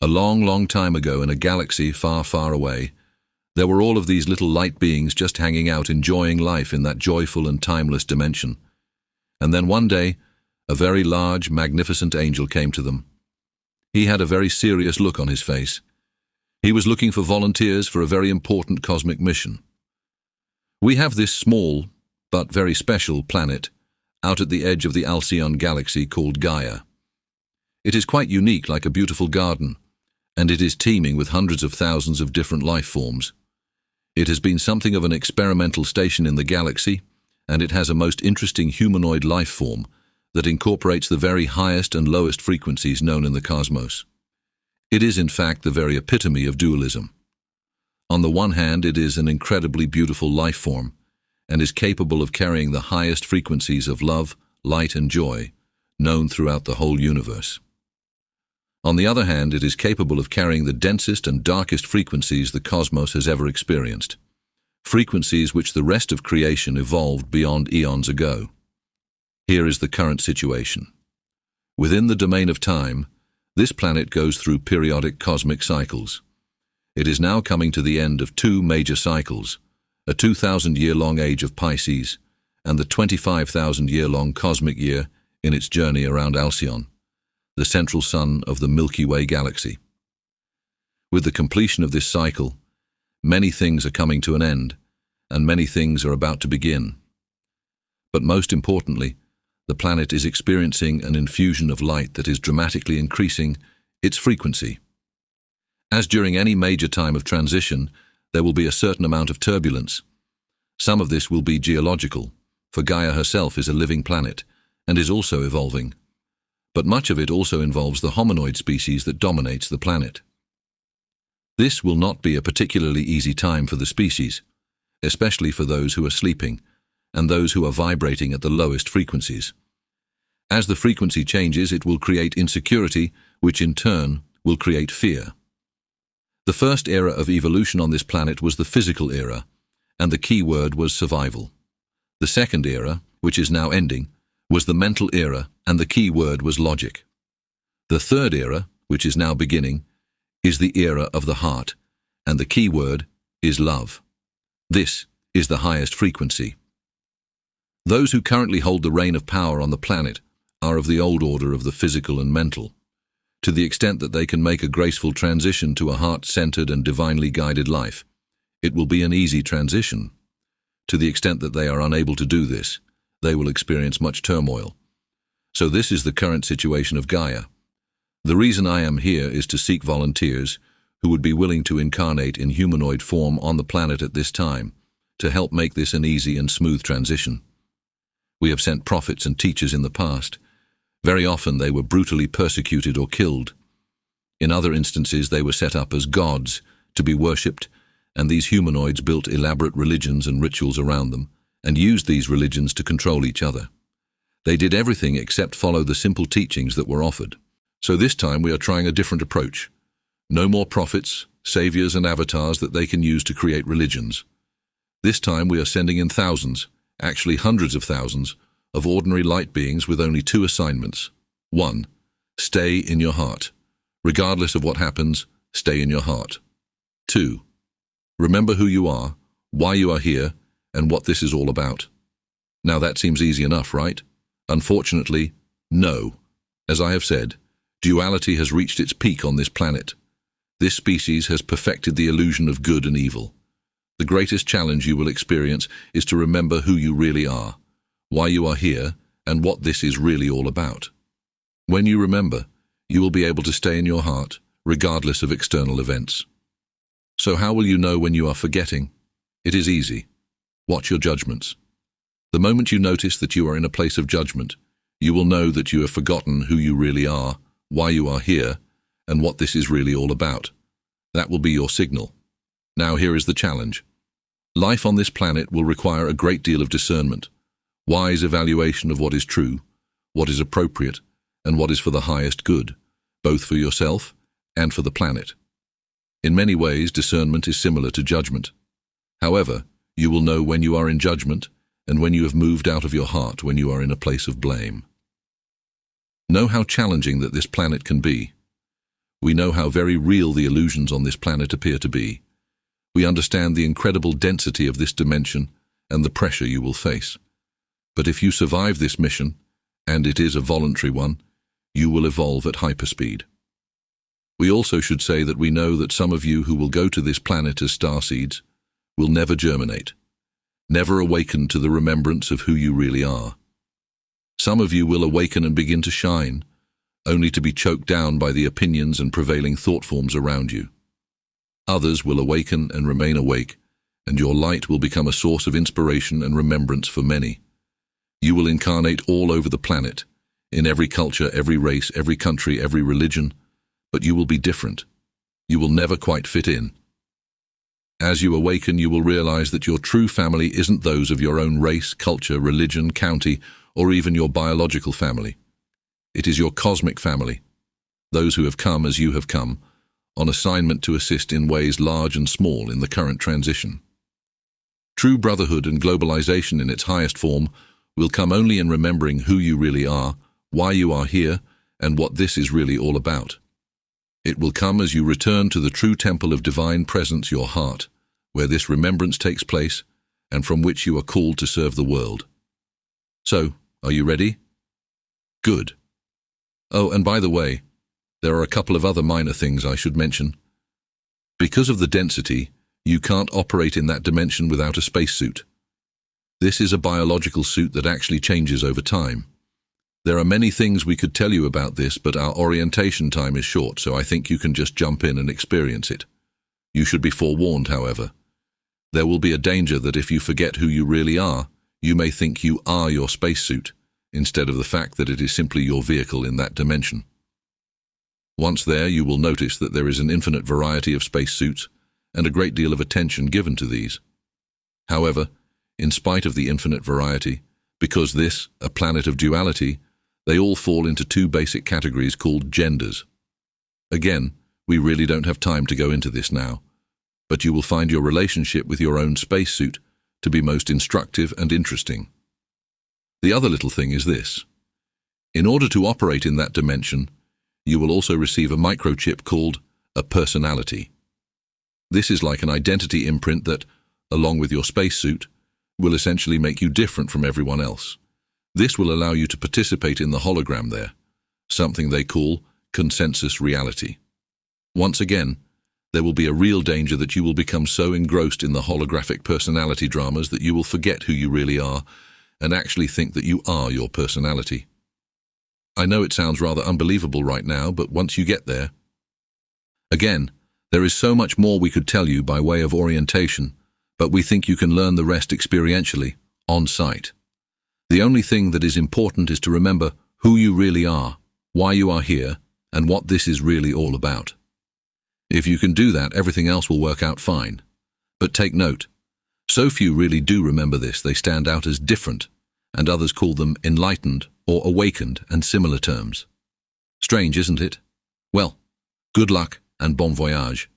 A long, long time ago in a galaxy far, far away, there were all of these little light beings just hanging out, enjoying life in that joyful and timeless dimension. And then one day, a very large, magnificent angel came to them. He had a very serious look on his face. He was looking for volunteers for a very important cosmic mission. We have this small, but very special planet out at the edge of the Alcyon galaxy called Gaia. It is quite unique, like a beautiful garden, and it is teeming with hundreds of thousands of different life forms. It has been something of an experimental station in the galaxy, and it has a most interesting humanoid life form that incorporates the very highest and lowest frequencies known in the cosmos. It is in fact the very epitome of dualism. On the one hand, it is an incredibly beautiful life form, and is capable of carrying the highest frequencies of love, light and joy, known throughout the whole universe. On the other hand, it is capable of carrying the densest and darkest frequencies the cosmos has ever experienced, frequencies which the rest of creation evolved beyond eons ago. Here is the current situation. Within the domain of time, this planet goes through periodic cosmic cycles. It is now coming to the end of two major cycles, a 2,000-year-long age of Pisces and the 25,000-year-long cosmic year in its journey around Alcyon, the central sun of the Milky Way galaxy. With the completion of this cycle, many things are coming to an end, and many things are about to begin. But most importantly, the planet is experiencing an infusion of light that is dramatically increasing its frequency. As during any major time of transition, there will be a certain amount of turbulence. Some of this will be geological, for Gaia herself is a living planet and is also evolving. But much of it also involves the hominoid species that dominates the planet. This will not be a particularly easy time for the species, especially for those who are sleeping and those who are vibrating at the lowest frequencies. As the frequency changes, it will create insecurity, which in turn will create fear. The first era of evolution on this planet was the physical era, and the key word was survival. The second era, which is now ending, was the mental era, and the key word was logic. The third era, which is now beginning, is the era of the heart, and the key word is love. This is the highest frequency. Those who currently hold the reign of power on the planet are of the old order of the physical and mental. To the extent that they can make a graceful transition to a heart-centered and divinely guided life, it will be an easy transition. To the extent that they are unable to do this, they will experience much turmoil. So this is the current situation of Gaia. The reason I am here is to seek volunteers who would be willing to incarnate in humanoid form on the planet at this time, to help make this an easy and smooth transition. We have sent prophets and teachers in the past. Very often they were brutally persecuted or killed. In other instances they were set up as gods to be worshipped, and these humanoids built elaborate religions and rituals around them, and used these religions to control each other. They did everything except follow the simple teachings that were offered. So this time we are trying a different approach. No more prophets, saviors and avatars that they can use to create religions. This time we are sending in thousands, actually hundreds of thousands, of ordinary light beings with only two assignments. 1. Stay in your heart. Regardless of what happens, stay in your heart. 2. Remember who you are, why you are here, and what this is all about. Now that seems easy enough, right? Unfortunately, no. As I have said, duality has reached its peak on this planet. This species has perfected the illusion of good and evil. The greatest challenge you will experience is to remember who you really are, why you are here, and what this is really all about. When you remember, you will be able to stay in your heart, regardless of external events. So how will you know when you are forgetting? It is easy. Watch your judgments. The moment you notice that you are in a place of judgment, you will know that you have forgotten who you really are, why you are here, and what this is really all about. That will be your signal. Now here is the challenge. Life on this planet will require a great deal of discernment, wise evaluation of what is true, what is appropriate, and what is for the highest good, both for yourself and for the planet. In many ways, discernment is similar to judgment. However, you will know when you are in judgment and when you have moved out of your heart, when you are in a place of blame. Know how challenging that this planet can be. We know how very real the illusions on this planet appear to be. We understand the incredible density of this dimension and the pressure you will face. But if you survive this mission, and it is a voluntary one, you will evolve at hyperspeed. We also should say that we know that some of you who will go to this planet as starseeds will never germinate, never awaken to the remembrance of who you really are. Some of you will awaken and begin to shine, only to be choked down by the opinions and prevailing thought forms around you. Others will awaken and remain awake, and your light will become a source of inspiration and remembrance for many. You will incarnate all over the planet, in every culture, every race, every country, every religion, but you will be different. You will never quite fit in. As you awaken, you will realize that your true family isn't those of your own race, culture, religion, county, or even your biological family. It is your cosmic family, those who have come as you have come, on assignment to assist in ways large and small in the current transition. True brotherhood and globalization in its highest form will come only in remembering who you really are, why you are here, and what this is really all about. It will come as you return to the true temple of divine presence, your heart, where this remembrance takes place, and from which you are called to serve the world. So, are you ready? Good. Oh, and by the way, there are a couple of other minor things I should mention. Because of the density, you can't operate in that dimension without a spacesuit. This is a biological suit that actually changes over time. There are many things we could tell you about this, but our orientation time is short, so I think you can just jump in and experience it. You should be forewarned, however. There will be a danger that if you forget who you really are, you may think you are your spacesuit, instead of the fact that it is simply your vehicle in that dimension. Once there, you will notice that there is an infinite variety of spacesuits, and a great deal of attention given to these. However, in spite of the infinite variety, because this, a planet of duality, they all fall into two basic categories called genders. Again, we really don't have time to go into this now, but you will find your relationship with your own spacesuit to be most instructive and interesting. The other little thing is this. In order to operate in that dimension, you will also receive a microchip called a personality. This is like an identity imprint that, along with your spacesuit, will essentially make you different from everyone else. This will allow you to participate in the hologram there, something they call consensus reality. Once again, there will be a real danger that you will become so engrossed in the holographic personality dramas that you will forget who you really are and actually think that you are your personality. I know it sounds rather unbelievable right now, but once you get there... Again, there is so much more we could tell you by way of orientation, but we think you can learn the rest experientially, on site. The only thing that is important is to remember who you really are, why you are here, and what this is really all about. If you can do that, everything else will work out fine. But take note, so few really do remember this. They stand out as different, and others call them enlightened or awakened and similar terms. Strange, isn't it? Well, good luck and bon voyage.